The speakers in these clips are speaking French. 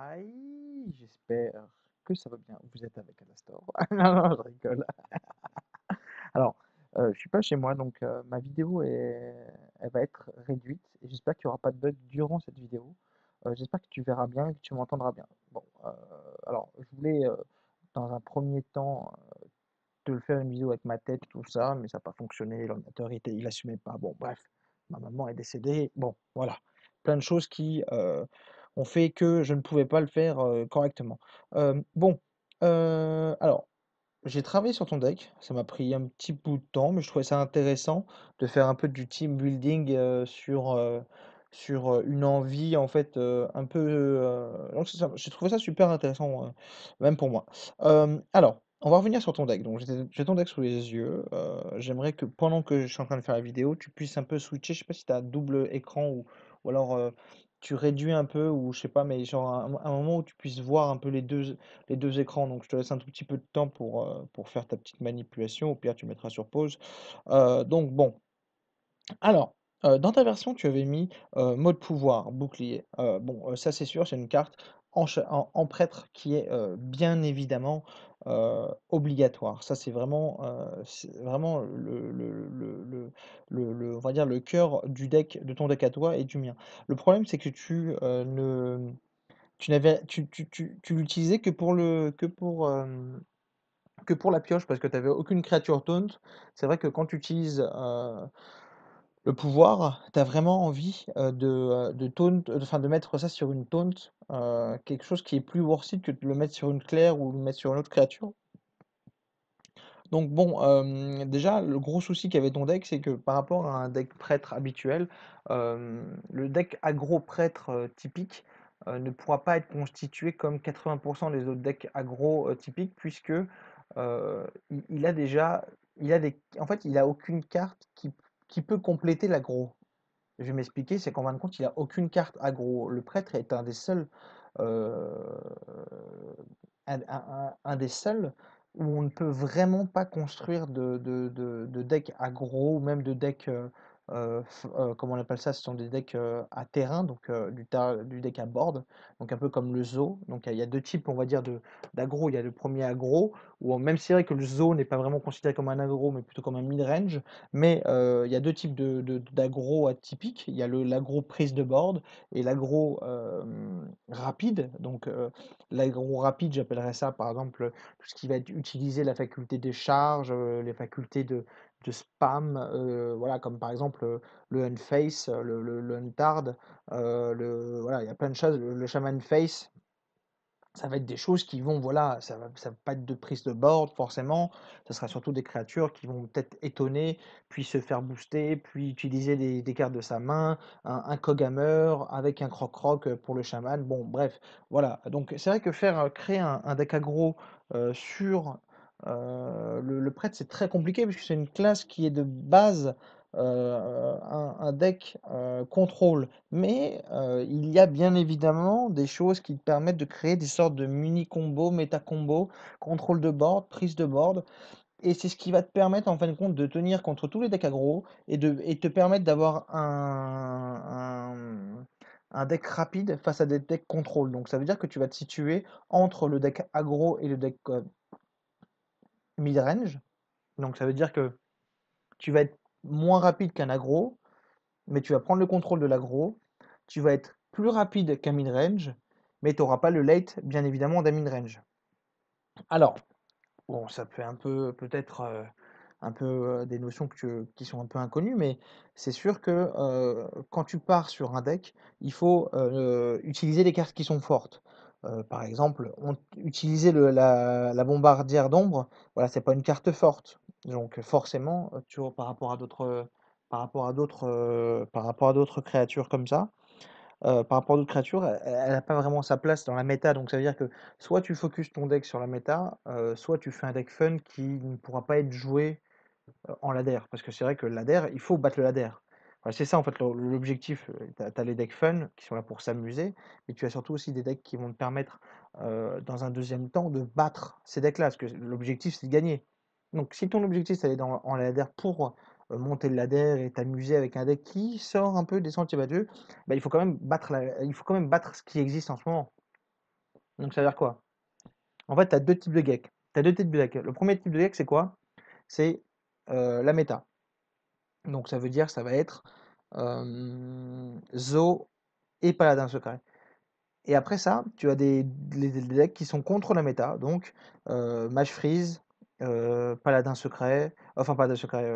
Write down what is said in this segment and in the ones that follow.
Aïe, j'espère que ça va bien. Vous êtes avec Alastor. Non, non, je rigole. Alors, je suis pas chez moi, donc ma vidéo elle va être réduite et j'espère qu'il n'y aura pas de bug durant cette vidéo. J'espère que tu verras bien et que tu m'entendras bien. Bon, alors, je voulais dans un premier temps te le faire une vidéo avec ma tête, tout ça, mais ça n'a pas fonctionné. L'ordinateur, il assumait pas. Bon, bref, ma maman est décédée. Bon, voilà. Plein de choses qui ont fait que je ne pouvais pas le faire correctement. Bon, alors, j'ai travaillé sur ton deck. Ça m'a pris un petit bout de temps, mais je trouvais ça intéressant de faire un peu du team building sur une envie, en fait, un peu. Donc, j'ai trouvé ça super intéressant, même pour moi. Alors, on va revenir sur ton deck. Donc, j'ai ton deck sous les yeux. J'aimerais que pendant que je suis en train de faire la vidéo, tu puisses un peu switcher. Je sais pas si tu as un double écran ou alors tu réduis un peu, ou je sais pas, mais genre un moment où tu puisses voir un peu les deux écrans. Donc, je te laisse un tout petit peu de temps pour faire ta petite manipulation. Au pire, tu mettras sur pause. Donc, bon. Alors, dans ta version, tu avais mis mode pouvoir, bouclier. Bon, ça, c'est sûr, c'est une carte en prêtre qui est bien évidemment obligatoire. Ça, c'est vraiment on va dire le cœur du deck, de ton deck à toi et du mien. Le problème, c'est que tu l'utilisais que pour la pioche, parce que tu avais aucune créature taunt. C'est vrai que quand tu utilises le pouvoir, tu as vraiment envie de taunt, enfin de mettre ça sur une taunt, quelque chose qui est plus worth it que de le mettre sur une claire ou le mettre sur une autre créature. Donc bon, déjà, le gros souci qu'avait ton deck, c'est que par rapport à un deck prêtre habituel, le deck aggro prêtre typique ne pourra pas être constitué comme 80% des autres decks aggro typiques, puisque il a déjà, en fait, il a aucune carte qui peut compléter l'aggro. Je vais m'expliquer, c'est qu'en fin de compte, il a aucune carte aggro. Le prêtre est un des seuls, euh, un des seuls où on ne peut vraiment pas construire de deck aggro, ou même de deck, comment on appelle ça, ce sont des decks à terrain, donc du deck à board, donc un peu comme le zoo. Donc il y a deux types, on va dire, d'aggro. Il y a le premier aggro, où même si c'est vrai que le zoo n'est pas vraiment considéré comme un aggro, mais plutôt comme un mid-range, mais il y a deux types d'aggro atypiques. Il y a l'aggro prise de board et l'aggro rapide. Donc l'aggro rapide, j'appellerais ça par exemple tout ce qui va être utiliser la faculté de charge, les facultés de spam, voilà, comme par exemple le Unface, le Untard, voilà, il y a plein de choses, le Shaman Face. Ça va être des choses qui vont, voilà, ça va pas être de prise de board forcément, ça sera surtout des créatures qui vont peut-être étonner, puis se faire booster, puis utiliser des cartes de sa main, un Kog'Hammer avec un Croc-Croc pour le chaman. Bon, bref, voilà. Donc c'est vrai que créer un deck aggro sur le prêtre, c'est très compliqué puisque c'est une classe qui est de base un deck contrôle. Mais il y a bien évidemment des choses qui te permettent de créer des sortes de mini-combos, méta-combos, contrôle de board, prise de board. Et c'est ce qui va te permettre en fin de compte de tenir contre tous les decks aggro et te permettre d'avoir un deck rapide face à des decks contrôle. Donc ça veut dire que tu vas te situer entre le deck aggro et le deck mid-range. Donc ça veut dire que tu vas être moins rapide qu'un aggro, mais tu vas prendre le contrôle de l'aggro. Tu vas être plus rapide qu'un mid-range, mais tu n'auras pas le late, bien évidemment, d'un mid-range. Alors, bon, ça fait un peu, peut-être, un peu des notions qui sont un peu inconnues, mais c'est sûr que quand tu pars sur un deck, il faut utiliser les cartes qui sont fortes. Par exemple, utiliser la bombardière d'ombre, voilà, c'est pas une carte forte. Donc forcément, tu vois, par rapport à d'autres créatures comme ça, par rapport à d'autres créatures, elle a pas vraiment sa place dans la méta. Donc ça veut dire que soit tu focuses ton deck sur la méta, soit tu fais un deck fun qui ne pourra pas être joué en ladder. Parce que c'est vrai que le ladder, il faut battre le ladder. Voilà, c'est ça en fait l'objectif. Tu as les decks fun qui sont là pour s'amuser, mais tu as surtout aussi des decks qui vont te permettre, dans un deuxième temps, de battre ces decks-là. Parce que l'objectif, c'est de gagner. Donc si ton objectif, c'est d'aller en ladder pour monter le ladder et t'amuser avec un deck qui sort un peu des sentiers battus, bah, il faut quand même battre ce qui existe en ce moment. Donc ça veut dire quoi? En fait, tu as 2 types de decks. Tu as 2 types de decks. Le premier type de deck, c'est quoi? C'est la méta. Donc ça veut dire ça va être Zo et Paladin secret. Et après ça, tu as des decks qui sont contre la méta, donc Mage Freeze, Paladin secret, enfin Paladin secret,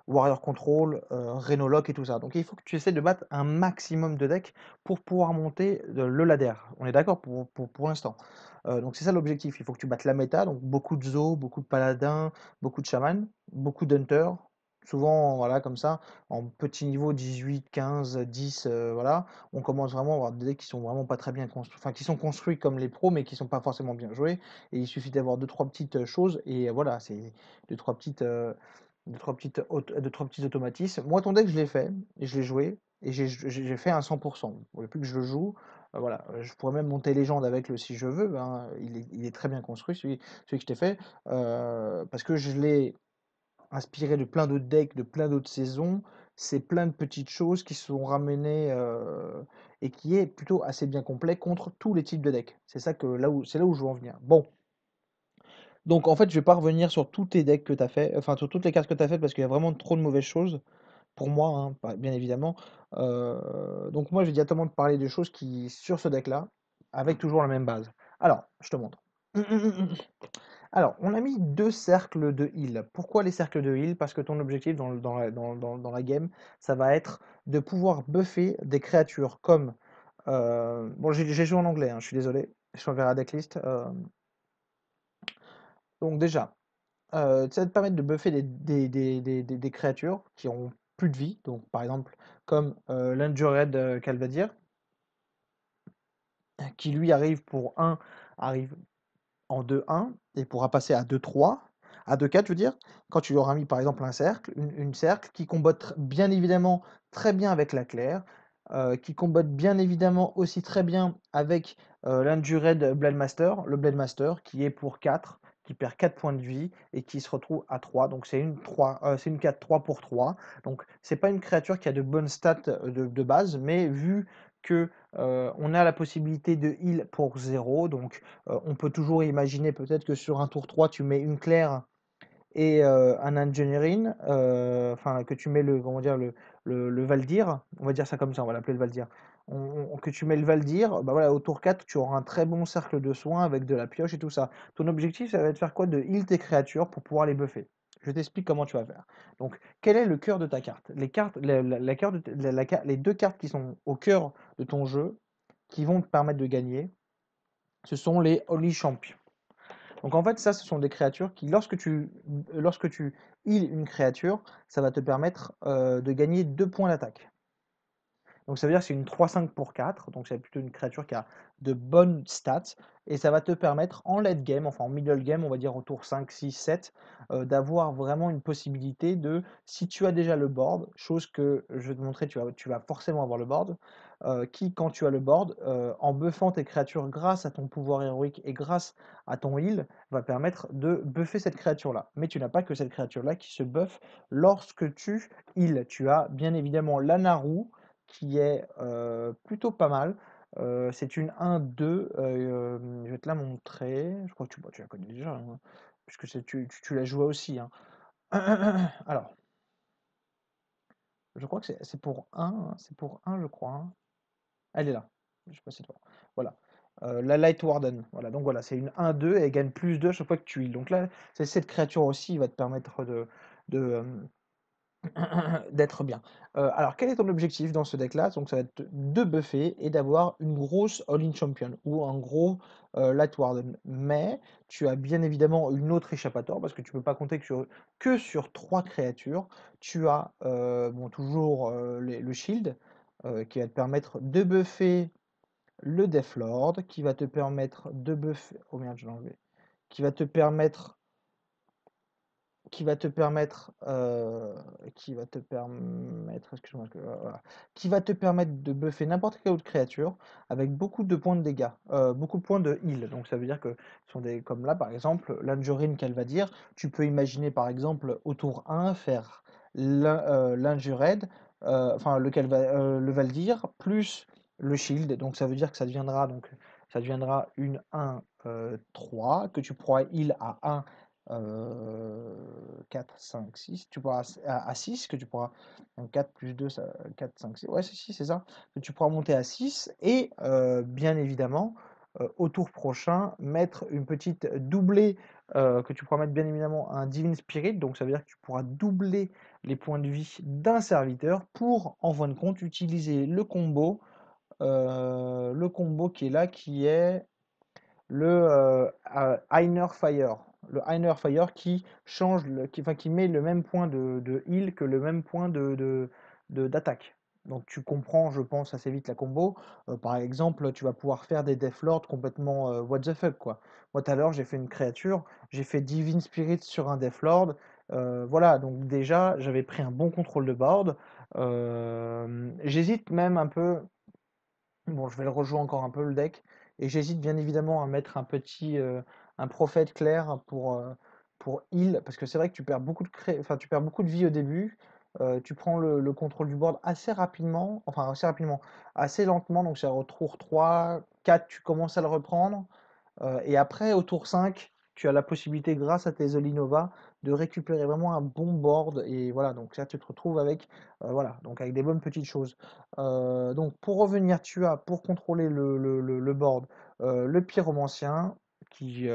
Warrior Control, Renolock et tout ça. Donc il faut que tu essaies de battre un maximum de decks pour pouvoir monter le ladder. On est d'accord pour l'instant. Donc c'est ça l'objectif, il faut que tu battes la méta, donc beaucoup de Zo, beaucoup de Paladins, beaucoup de Shaman, beaucoup d'Hunter, souvent voilà comme ça, en petit niveau 18, 15, 10, voilà on commence vraiment à avoir des decks qui sont vraiment pas très bien construits, enfin qui sont construits comme les pros, mais qui sont pas forcément bien joués. Et il suffit d'avoir deux trois petites choses, et voilà, c'est deux trois petites, deux, trois petits automatismes. Moi, ton deck, je l'ai fait, et je l'ai joué, et j'ai fait un 100%. Depuis que je le joue, voilà, je pourrais même monter légende avec le si je veux, hein. Il est très bien construit, celui que je t'ai fait, parce que je l'ai inspiré de plein d'autres decks, de plein d'autres saisons. C'est plein de petites choses qui sont ramenées et qui est plutôt assez bien complet contre tous les types de decks. C'est là où je veux en venir. Bon, donc en fait, je vais pas revenir sur tous tes decks que tu as fait, enfin sur toutes les cartes que tu as faites parce qu'il y a vraiment trop de mauvaises choses pour moi, hein, bien évidemment. Donc moi, je vais directement te parler de choses qui sur ce deck-là, avec toujours la même base. Alors, je te montre. Alors, on a mis deux cercles de heal. Pourquoi les cercles de heal? Parce que ton objectif dans la game, ça va être de pouvoir buffer des créatures comme... bon, j'ai joué en anglais, hein, je suis désolé. Je t'enverrai la decklist. Donc déjà, ça va te permettre de buffer des créatures qui ont plus de vie. Donc par exemple, comme l'Endured Calvadir, qui lui arrive pour un arrive en 2-1 et pourra passer à 2-3, à 2-4, je veux dire, quand tu lui auras mis par exemple un cercle, une cercle qui combatte bien évidemment très bien avec la claire, qui combatte bien évidemment aussi très bien avec l'Endured Blademaster, le Blademaster qui est pour 4, qui perd 4 points de vie et qui se retrouve à 3. Donc c'est une 3, c'est une 4-3 pour 3. Donc c'est pas une créature qui a de bonnes stats de base, mais vu que on a la possibilité de heal pour 0, donc on peut toujours imaginer peut-être que sur un tour 3, tu mets une claire et un engineering, enfin que tu mets le, comment dire, le Valdir, on va dire ça comme ça, on va l'appeler le Valdir. Que tu mets le Valdir, bah voilà, au tour 4, tu auras un très bon cercle de soins avec de la pioche et tout ça. Ton objectif, ça va être de faire quoi? De heal tes créatures pour pouvoir les buffer. Je t'explique comment tu vas faire. Donc, quel est le cœur de ta carte? Les cartes, la cœur de les deux cartes qui sont au cœur de ton jeu, qui vont te permettre de gagner, ce sont les Holy Champions. Donc en fait, ça, ce sont des créatures qui, lorsque tu heal une créature, ça va te permettre de gagner 2 points d'attaque. Donc ça veut dire que c'est une 3-5 pour 4, donc c'est plutôt une créature qui a de bonnes stats, et ça va te permettre en late game, enfin en middle game, on va dire au tour 5, 6, 7, d'avoir vraiment une possibilité de, si tu as déjà le board, chose que je vais te montrer, tu vas forcément avoir le board, qui quand tu as le board, en buffant tes créatures grâce à ton pouvoir héroïque et grâce à ton heal, va permettre de buffer cette créature-là. Mais tu n'as pas que cette créature-là qui se buffe lorsque tu heal. Tu as bien évidemment l'Anaru, qui est plutôt pas mal. C'est une 1-2, je vais te la montrer. Je crois que tu la connais déjà, hein, puisque tu l'as joué aussi, hein. Alors, je crois que c'est pour 1, hein, c'est pour 1, je crois, hein. Elle est là. Je sais pas si c'est toi. Voilà. La Light Warden. Voilà, donc voilà, c'est une 1-2 et elle gagne plus 2 chaque fois que tu heals. Donc là, c'est cette créature aussi, il va te permettre de, d'être bien. Alors, quel est ton objectif dans ce deck-là? Donc, ça va être de buffer et d'avoir une grosse All-in Champion ou un gros Light Warden. Mais tu as bien évidemment une autre échappatoire parce que tu peux pas compter que sur 3 créatures. Tu as bon, toujours le Shield qui va te permettre de buffer le Deathlord, qui va te permettre de buffer. Oh merde, je l'ai enlevé. Qui va te permettre qui va te permettre, excuse-moi, voilà, qui va te permettre de buffer n'importe quelle autre créature avec beaucoup de points de dégâts, beaucoup de points de heal. Donc ça veut dire que ce sont des, comme là par exemple, l'Injurine qu'elle va dire, tu peux imaginer par exemple au tour 1 faire l'Injured, enfin le Valdir, plus le shield. Donc ça veut dire que ça deviendra donc ça deviendra une 1, 3, que tu pourras heal à 1, 4, 5, 6, tu pourras à 6, que tu pourras, donc 4 plus 2, ça, 4, 5, 6, ouais, si, c'est ça, que tu pourras monter à 6 et bien évidemment, au tour prochain, mettre une petite doublée, que tu pourras mettre bien évidemment un Divine Spirit, donc ça veut dire que tu pourras doubler les points de vie d'un serviteur pour, en fin de compte, utiliser le combo qui est là, qui est le Einer Fire. Le Einer Fire qui change, enfin, qui met le même point de heal que le même point d'attaque. Donc tu comprends, je pense, assez vite la combo. Par exemple, tu vas pouvoir faire des Deathlord complètement what the fuck, quoi. Moi, tout à l'heure, j'ai fait une créature, j'ai fait Divine Spirit sur un Deathlord. Voilà, donc déjà, j'avais pris un bon contrôle de board. J'hésite même un peu. Bon, je vais le rejouer encore un peu le deck. Et j'hésite bien évidemment à mettre un prophète clair pour heal. Parce que c'est vrai que tu perds beaucoup enfin, tu perds beaucoup de vie au début. Tu prends le contrôle du board assez rapidement. Enfin, assez rapidement. Assez lentement. Donc, c'est au tour 3, 4, tu commences à le reprendre. Et après, au tour 5, tu as la possibilité, grâce à tes Zolinova, de récupérer vraiment un bon board. Et voilà, donc là, tu te retrouves avec, voilà, donc avec des bonnes petites choses. Donc, pour revenir, tu as, pour contrôler le board, le pyromancien, qui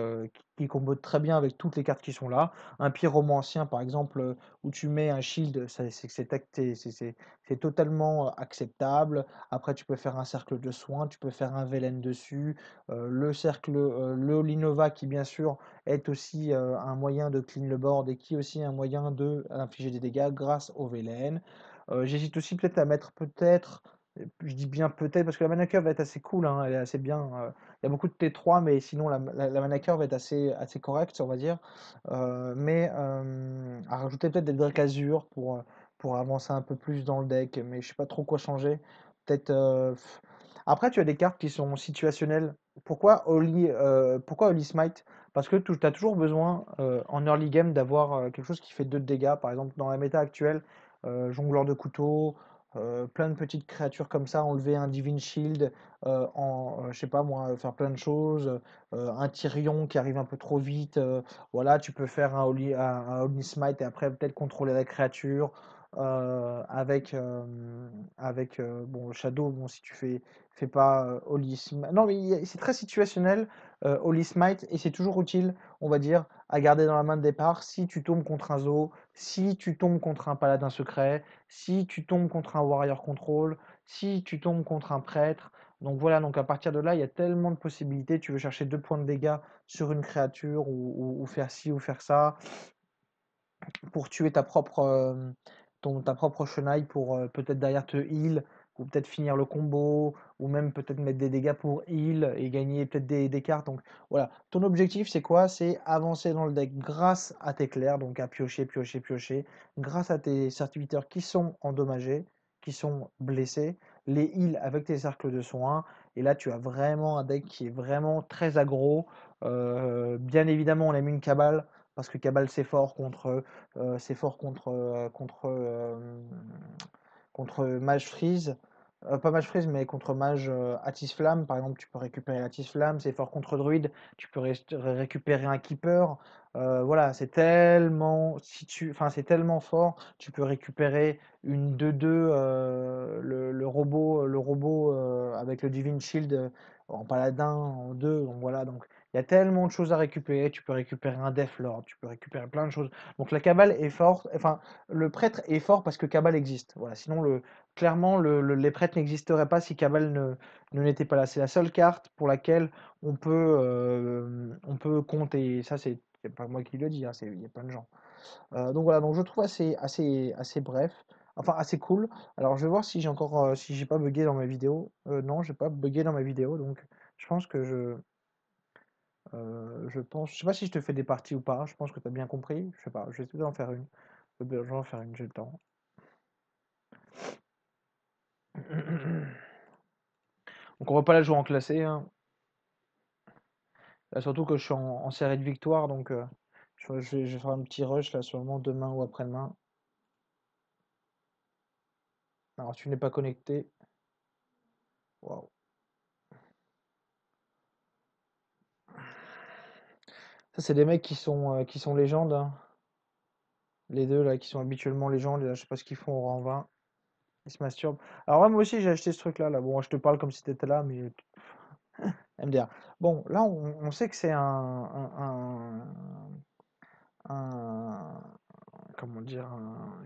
combo très bien avec toutes les cartes qui sont là. Un pyromancien, par exemple, où tu mets un shield, c'est totalement acceptable. Après, tu peux faire un cercle de soins, tu peux faire un Velen dessus. Le Holinova qui bien sûr est aussi un moyen de clean le board et qui est aussi un moyen de infliger des dégâts grâce au Velen. J'hésite aussi peut-être à mettre je dis bien peut-être parce que la mana curve va être assez cool, hein, elle est assez bien. Il y a beaucoup de T3, mais sinon la mana curve va être assez correcte, on va dire. Mais à rajouter peut-être des Drake Azur pour avancer un peu plus dans le deck, mais je sais pas trop quoi changer. Peut-être. Après, tu as des cartes qui sont situationnelles. Pourquoi Holy Smite? Parce que tu as toujours besoin en early game d'avoir quelque chose qui fait 2 de dégâts. Par exemple, dans la méta actuelle, jongleur de couteau, plein de petites créatures comme ça, enlever un Divine Shield, je sais pas moi, faire plein de choses, un Tyrion qui arrive un peu trop vite, voilà, tu peux faire un Holy Smite et après peut-être contrôler la créature. Bon, Shadow, bon, si tu fais pas Holy Smite. Non, mais c'est très situationnel, Holy Smite, et c'est toujours utile, on va dire, à garder dans la main de départ si tu tombes contre un zoo, si tu tombes contre un paladin secret, si tu tombes contre un warrior control, si tu tombes contre un prêtre. Donc voilà, donc à partir de là, il y a tellement de possibilités. Tu veux chercher 2 points de dégâts sur une créature ou faire ci ou faire ça pour tuer ta propre chenaille pour peut-être derrière te heal, ou peut-être finir le combo, ou même peut-être mettre des dégâts pour heal et gagner peut-être des cartes. Donc voilà, ton objectif c'est quoi? C'est avancer dans le deck grâce à tes clairs, donc à piocher, piocher, piocher, grâce à tes serviteurs qui sont endommagés, qui sont blessés, les heal avec tes cercles de soins, et là tu as vraiment un deck qui est vraiment très aggro. Bien évidemment, on a mis une cabale parce que Cabal c'est fort contre Mage Freeze. Pas Mage Freeze, mais contre Mage Atis Flamme. Par exemple, tu peux récupérer Atis Flamme. C'est fort contre Druide. Tu peux récupérer un Keeper. Voilà, c'est tellement fort. Tu peux récupérer une 2-2, le robot avec le Divine Shield en paladin en 2. Donc voilà, donc il y a tellement de choses à récupérer. Tu peux récupérer un Deathlord, tu peux récupérer plein de choses. Donc la Cabale est forte. Enfin, le prêtre est fort parce que Cabal existe. Voilà. Sinon, clairement, les prêtres n'existeraient pas si Cabal ne n'était pas là. C'est la seule carte pour laquelle on peut compter. Et ça, c'est pas moi qui le dis, hein, il y a plein de gens. Donc voilà, donc je trouve assez bref. Enfin, assez cool. Alors, je vais voir si j'ai pas bugué dans ma vidéo. Non, j'ai pas bugué dans ma vidéo, donc je pense que je sais pas si je te fais des parties ou pas. Je pense que tu as bien compris. Je sais pas. Je vais essayer d'en faire une. Je vais en faire une. J'ai le temps. Donc on va pas la jouer en classé, hein. Là, surtout que je suis en série de victoires, donc je vais faire un petit rush là sûrement demain ou après-demain. Alors tu n'es pas connecté. Waouh. Ça, c'est des mecs qui sont légendes, hein. Les deux, là, qui sont habituellement légendes. Là, je sais pas ce qu'ils font au rang 20. Ils se masturbent. Alors, ouais, moi aussi, j'ai acheté ce truc-là. Là. Bon, je te parle comme si t'étais là, mais MDR. Bon, là, on sait que c'est un- comment dire,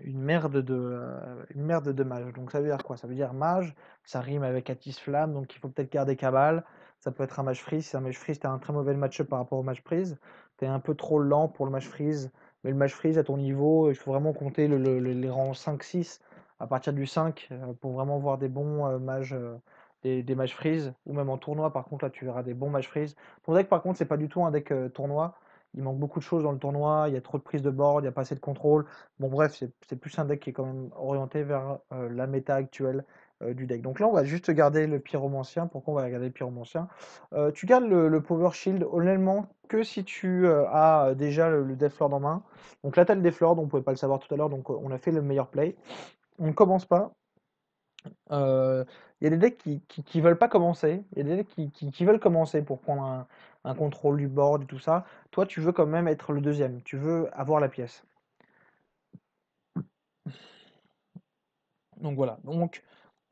une merde de mage. Donc ça veut dire quoi? Ça veut dire mage, ça rime avec Atis Flamme, donc il faut peut-être garder Cabal. Ça peut être un mage freeze. Si c'est un mage freeze, t'as un très mauvais match-up par rapport au mage freeze. T'es un peu trop lent pour le mage freeze. Mais le mage freeze, à ton niveau, il faut vraiment compter les rangs 5-6 à partir du 5 pour vraiment voir des bons mages. Des mages freeze, ou même en tournoi, par contre, là tu verras des bons mages freeze. Ton deck, par contre, c'est pas du tout un deck tournoi. Il manque beaucoup de choses dans le tournoi, il y a trop de prise de board, il n'y a pas assez de contrôle. Bon, bref, c'est plus un deck qui est quand même orienté vers la méta actuelle du deck. Donc là, on va juste garder le pyromancien. Pourquoi on va garder le pyromancien? Tu gardes le power shield honnêtement que si tu as déjà le Death Lord en main. Donc là, tu as le Death Lord, on ne pouvait pas le savoir tout à l'heure, donc on a fait le meilleur play. On ne commence pas. Il y a des decks qui veulent pas commencer. Il y a des decks qui veulent commencer pour prendre un contrôle du board et tout ça. Toi, tu veux quand même être le deuxième. Tu veux avoir la pièce. Donc voilà. Donc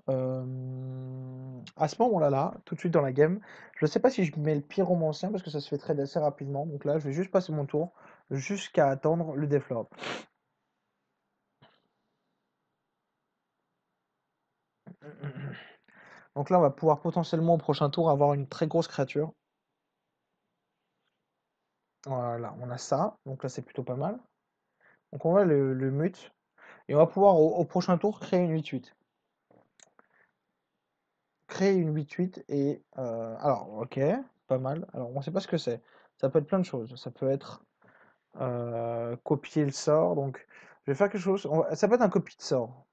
à ce moment-là, tout de suite dans la game, je ne sais pas si je mets le pyromancien parce que ça se fait trade assez rapidement. Donc là, je vais juste passer mon tour jusqu'à attendre le Deathlord. Donc là, on va pouvoir potentiellement au prochain tour avoir une très grosse créature. Voilà, on a ça. Donc là, c'est plutôt pas mal. Donc on va le mute. Et on va pouvoir au prochain tour créer une 8-8. Créer une 8-8 et... alors, ok, pas mal. Alors, on sait pas ce que c'est. Ça peut être plein de choses. Ça peut être copier le sort. Donc, je vais faire quelque chose. Ça peut être un copie de sort.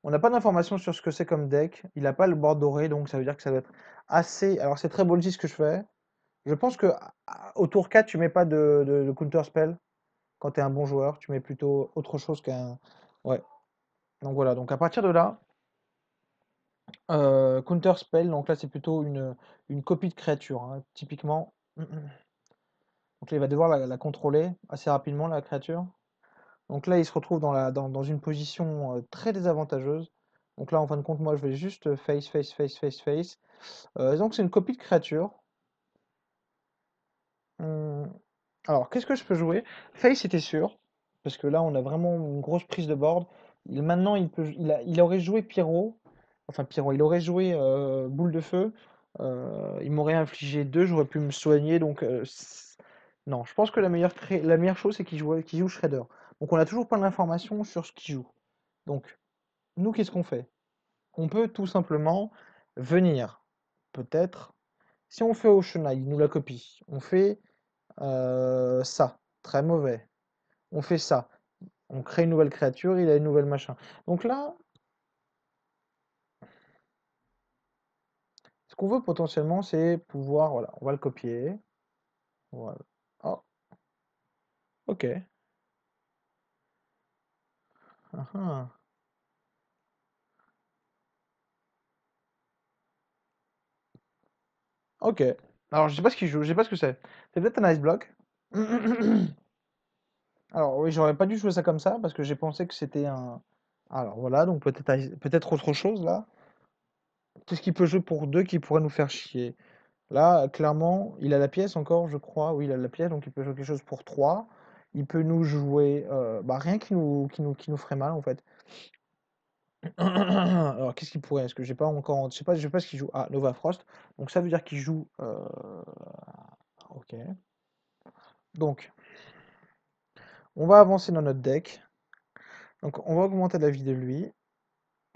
On n'a pas d'informations sur ce que c'est comme deck. Il n'a pas le bord doré, donc ça veut dire que ça doit être assez... Alors, c'est très ballsy ce que je fais. Je pense que au tour 4, tu mets pas de counter spell. Quand tu es un bon joueur, tu mets plutôt autre chose qu'un... Ouais. Donc voilà, donc à partir de là, counter spell, donc là c'est plutôt une copie de créature, hein, typiquement. Donc là il va devoir la contrôler assez rapidement la créature. Donc là il se retrouve dans une position très désavantageuse. Donc là en fin de compte moi je vais juste face, face, face, face, face. Donc c'est une copie de créature. Hum, Alors qu'est-ce que je peux jouer? Face c'était sûr, parce que là on a vraiment une grosse prise de board. Maintenant il aurait joué Pyro. Enfin, Pyro, il aurait joué boule de feu. Il m'aurait infligé 2, j'aurais pu me soigner. Donc, non, je pense que la meilleure chose, c'est qu'il joue Shredder. Donc, on a toujours pas d'informations sur ce qu'il joue. Donc, nous, qu'est-ce qu'on fait? On peut tout simplement venir, peut-être, si on fait Oceanite, il nous la copie. On fait ça, très mauvais. On fait ça. On crée une nouvelle créature, il a une nouvelle machin. Donc là, ce qu'on veut potentiellement, c'est pouvoir, voilà, on va le copier. Voilà. Oh, ok. Ah, ah. Ok. Alors, je sais pas ce qu'il joue, je sais pas ce que c'est. C'est peut-être un ice block. Alors, oui, j'aurais pas dû jouer ça comme ça parce que j'ai pensé que c'était un. Alors, voilà, donc peut-être autre chose là. Qu'est-ce qu'il peut jouer pour deux qui pourrait nous faire chier? Là, clairement, il a la pièce encore, je crois. Oui, il a la pièce, donc il peut jouer quelque chose pour 3. Il peut nous jouer bah, rien qui nous ferait mal en fait. Alors, qu'est-ce qu'il pourrait? Est-ce que j'ai pas encore. Je sais pas ce qu'il joue. Ah, Nova Frost. Donc, ça veut dire qu'il joue. Ok. Donc, on va avancer dans notre deck. Donc, on va augmenter la vie de lui.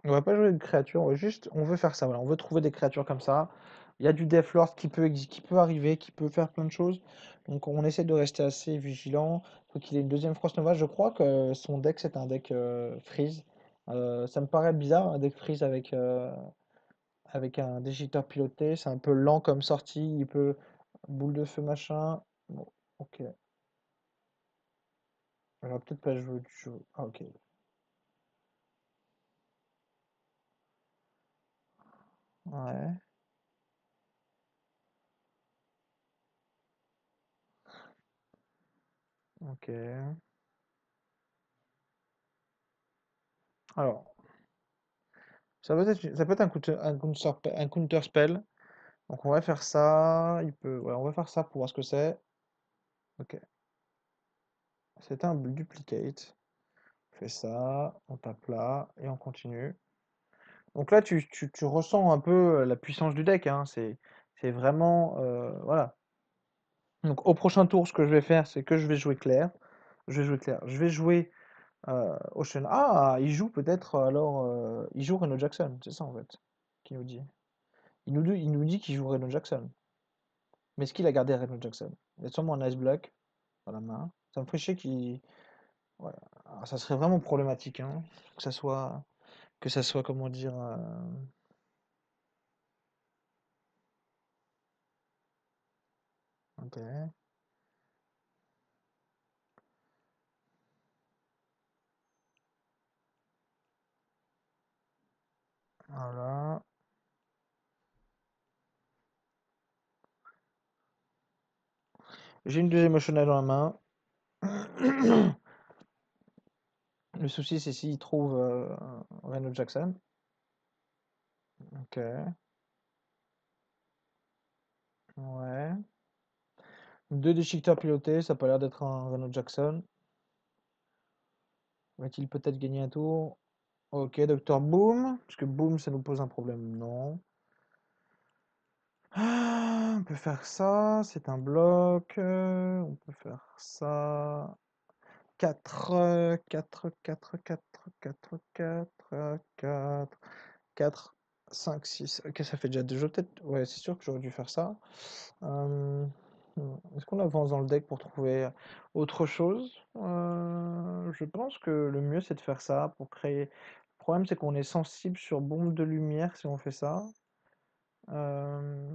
On va pas jouer de créature. On veut faire ça. Voilà. On veut trouver des créatures comme ça. Il y a du Deathlord qui peut arriver, qui peut faire plein de choses. Donc, on essaie de rester assez vigilant. Faut qu'il ait une deuxième Frost Nova. Je crois que son deck, c'est un deck freeze. Ça me paraît bizarre, un deck freeze avec un digiteur piloté, c'est un peu lent comme sortie, il peut boule de feu machin. Bon, ok. J'aurais peut-être pas joué du jeu. Ah ok. Ouais. Ok. Alors, ça peut être un counter spell. Donc on va faire ça. Ouais, on va faire ça pour voir ce que c'est. Ok. C'est un duplicate. On fait ça, on tape là et on continue. Donc là, tu ressens un peu la puissance du deck, hein. C'est vraiment, voilà. Donc au prochain tour, ce que je vais faire, c'est que je vais jouer clair. Je vais jouer clair. Je vais jouer Ocean. Ah, il joue peut-être alors. Il joue Reno Jackson, c'est ça en fait, qu'il nous dit. Il nous dit qu'il joue Reno Jackson. Mais est-ce qu'il a gardé Reno Jackson? Il y a sûrement un Ice Block dans la main. Ça me ferait chier qu'il. Ouais. Alors, ça serait vraiment problématique, hein, que ça soit, comment dire. Ok, voilà. J'ai une deuxième émotionnelle dans la main. Le souci, c'est s'il trouve Reno Jackson. Ok, ouais. Deux déchiqueteurs pilotés, ça a pas l'air d'être un Reno Jackson. Va-t-il peut-être gagner un tour? Ok, Docteur Boom. Parce que Boom, ça nous pose un problème. Non. Ah, on peut faire ça, c'est un bloc. On peut faire ça. 4 4 4 4 4 4 4 4 5 6. Ok, ça fait déjà deux jeux, peut-être. Ouais, c'est sûr que j'aurais dû faire ça. Euh, Est-ce qu'on avance dans le deck pour trouver autre chose? Je pense que le mieux, c'est de faire ça pour créer. Le problème, c'est qu'on est sensible sur bombe de lumière si on fait ça. Euh,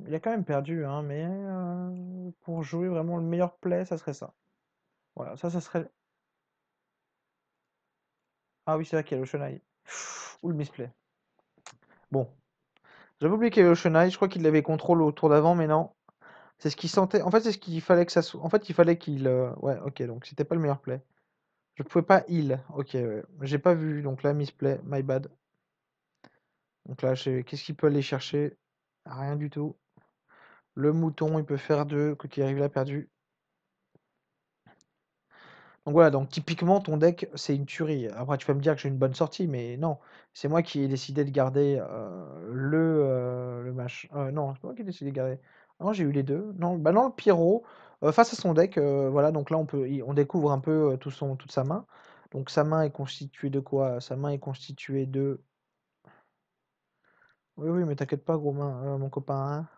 Il a quand même perdu, hein, mais pour jouer vraiment le meilleur play, ça serait ça. Voilà, ça serait. Ah oui, c'est vrai qu'il y a l'Oceaneye. Ou le misplay. Bon, j'avais oublié qu'il y avait l'Oceaneye, je crois qu'il l'avait contrôle au tour d'avant, mais non. C'est ce qu'il sentait. En fait, c'est ce qu'il fallait que ça soit. En fait, il fallait qu'il. Ouais, ok, donc c'était pas le meilleur play. Je pouvais pas heal. Ok, ouais. J'ai pas vu, donc là, misplay, my bad. Donc là, qu'est-ce qu'il peut aller chercher? Rien du tout. Le mouton, il peut faire deux. Quand il arrive là, perdu. Donc voilà, donc typiquement ton deck c'est une tuerie. Après tu peux me dire que j'ai une bonne sortie, mais non, c'est moi qui ai décidé de garder le match. Non, c'est pas moi qui ai décidé de garder. Non, j'ai eu les deux. Non, bah non, le Pierrot face à son deck, voilà, donc là on découvre un peu toute sa main. Donc sa main est constituée de quoi? Sa main est constituée de. Oui, oui, mais t'inquiète pas, gros main, mon copain, hein.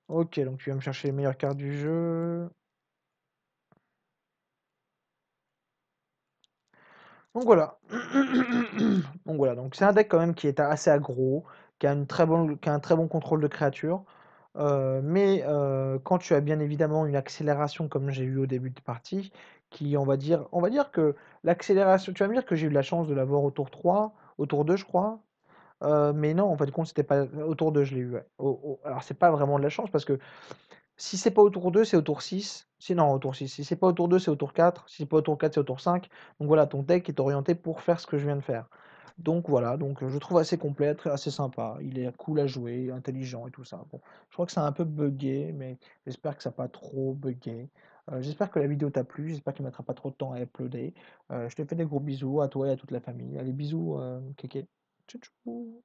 Ok, donc tu vas me chercher les meilleures cartes du jeu. Donc voilà. Donc voilà, donc c'est un deck quand même qui est assez aggro, qui a un très bon contrôle de créatures. Mais quand tu as bien évidemment une accélération comme j'ai eu au début de partie, qui on va dire que l'accélération, tu vas me dire que j'ai eu la chance de l'avoir au tour 3, au tour 2 je crois. Mais non, en fait, compte, c'était pas au tour 2 je l'ai eu. Ouais. Alors c'est pas vraiment de la chance parce que si c'est pas au tour 2, c'est au tour 6. Sinon, au tour 6. Si c'est pas au tour 2, c'est au tour 4. Si c'est pas au tour 4, c'est au tour 5. Donc voilà, ton deck est orienté pour faire ce que je viens de faire. Donc voilà, donc je le trouve assez complet, assez sympa. Il est cool à jouer, intelligent et tout ça. Bon, je crois que c'est un peu buggé, mais j'espère que ça n'a pas trop buggé. J'espère que la vidéo t'a plu, j'espère qu'il ne mettra pas trop de temps à uploader. Je te fais des gros bisous à toi et à toute la famille. Allez, bisous, Kéké. Tchou tchou.